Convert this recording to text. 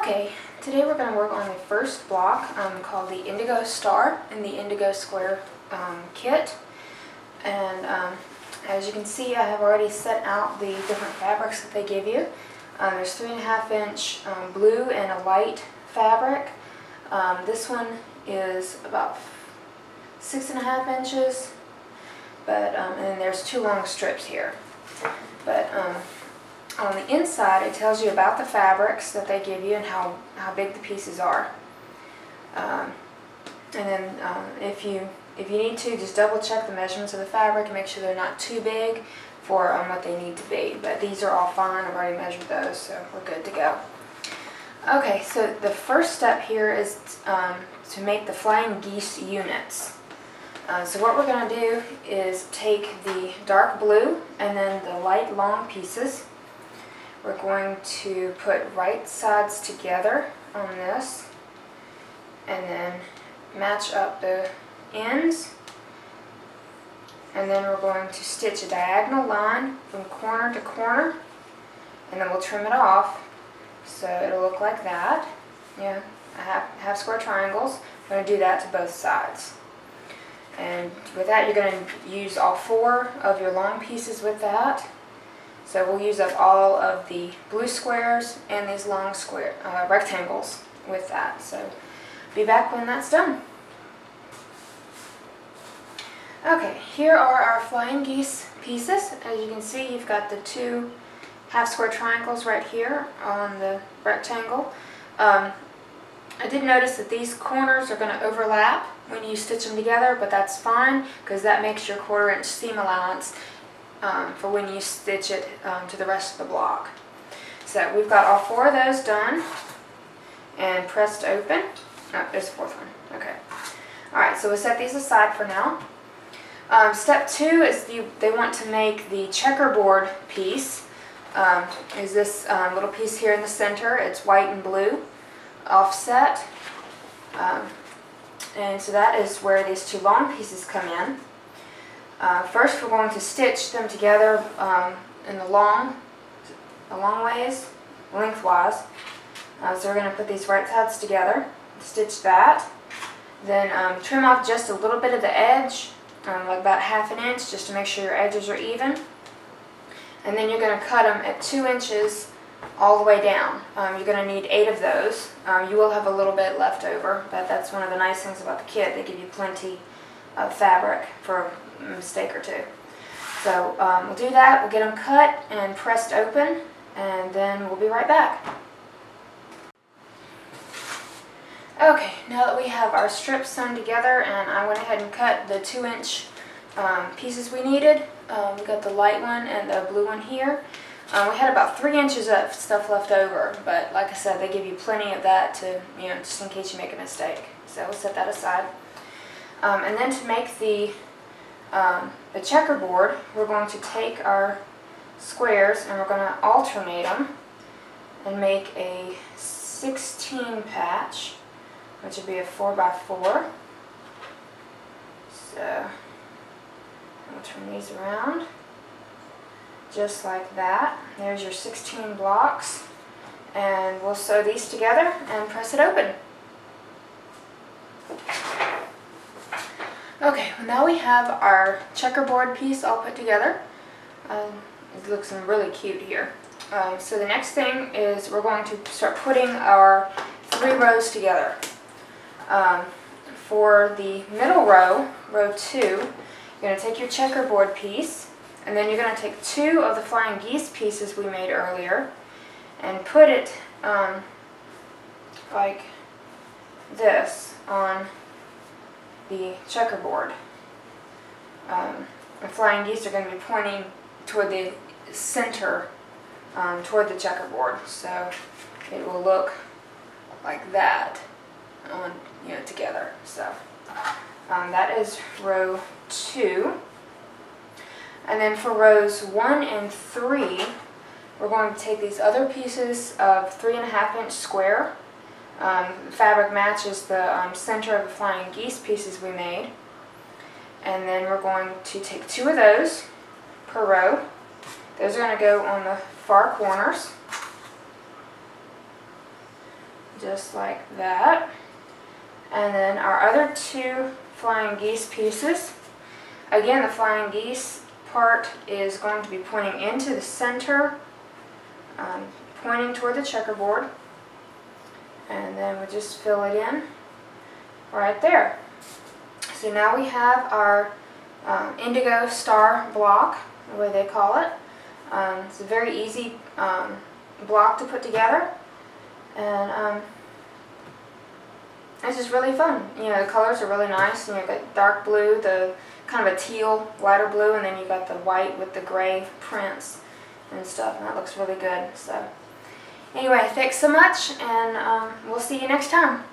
Okay, today we're going to work on the first block called the Indigo Star in the Indigo Square kit. And as you can see, I have already set out the different fabrics that they give you. There's 3.5 inch blue and a white fabric. This one is about 6.5 inches, but and then there's 2 long strips here. But on the inside, it tells you about the fabrics that they give you and how big the pieces are. And then if you need to, just double check the measurements of the fabric and make sure they're not too big for what they need to be. But these are all fine. I've already measured those, so we're good to go. Okay, so the first step here is to make the flying geese units. So what we're going to do is take the dark blue and then the light long pieces. We're going to put right sides together on this and then match up the ends, and then we're going to stitch a diagonal line from corner to corner, and then we'll trim it off so it'll look like that. Yeah, half square triangles. We're going to do that to both sides. And with that, you're going to use all 4 of your long pieces with that. So we'll use up all of the blue squares and these long square rectangles with that. So be back when that's done. Okay, here are our flying geese pieces. As you can see, you've got the 2 half square triangles right here on the rectangle. I did notice that these corners are going to overlap when you stitch them together, but that's fine because that makes your 1/4 inch seam allowance for when you stitch it to the rest of the block. So we've got all 4 of those done and pressed open. Oh, there's the 4th one. Okay. Alright, so we'll set these aside for now. Step 2 is they want to make the checkerboard piece. Is this little piece here in the center. It's white and blue offset. And so that is where these 2 long pieces come in. First, we're going to stitch them together in the long ways, lengthwise. So we're going to put these right sides together, stitch that, then trim off just a little bit of the edge, like about 1/2 inch, just to make sure your edges are even. And then you're going to cut them at 2 inches all the way down. You're going to need 8 of those. You will have a little bit left over, but that's one of the nice things about the kit. They give you plenty of fabric for a mistake or 2. So we'll do that. We'll get them cut and pressed open, and then we'll be right back. Okay, now that we have our strips sewn together and I went ahead and cut the 2 inch pieces we needed, we got the light one and the blue one here. We had about 3 inches of stuff left over, but like I said, they give you plenty of that to, just in case you make a mistake. So we'll set that aside. And then to make the checkerboard, we're going to take our squares and we're going to alternate them and make a 16 patch, which would be a 4x4. So we'll turn these around just like that. There's your 16 blocks, and we'll sew these together and press it open. Okay, well now we have our checkerboard piece all put together. It looks really cute here. So the next thing is we're going to start putting our 3 rows together. For the middle row, row 2, you're going to take your checkerboard piece, and then you're going to take 2 of the flying geese pieces we made earlier and put it like this on the checkerboard. The flying geese are going to be pointing toward the center, toward the checkerboard, so it will look like that on together. So that is row 2. And then for rows 1 and 3, we're going to take these other pieces of 3.5 inch square. The fabric matches the center of the flying geese pieces we made. And then we're going to take 2 of those per row. Those are going to go on the far corners. just like that. And then our other two flying geese pieces. Again, the flying geese part is going to be pointing into the center, pointing toward the checkerboard. And then we just fill it in right there. So now we have our indigo star block, the way they call it. It's a very easy block to put together, and it's just really fun. You know, the colors are really nice. You know, you've got dark blue, the kind of a teal, lighter blue, and then you've got the white with the gray prints and stuff, and that looks really good. So anyway, thanks so much, and we'll see you next time.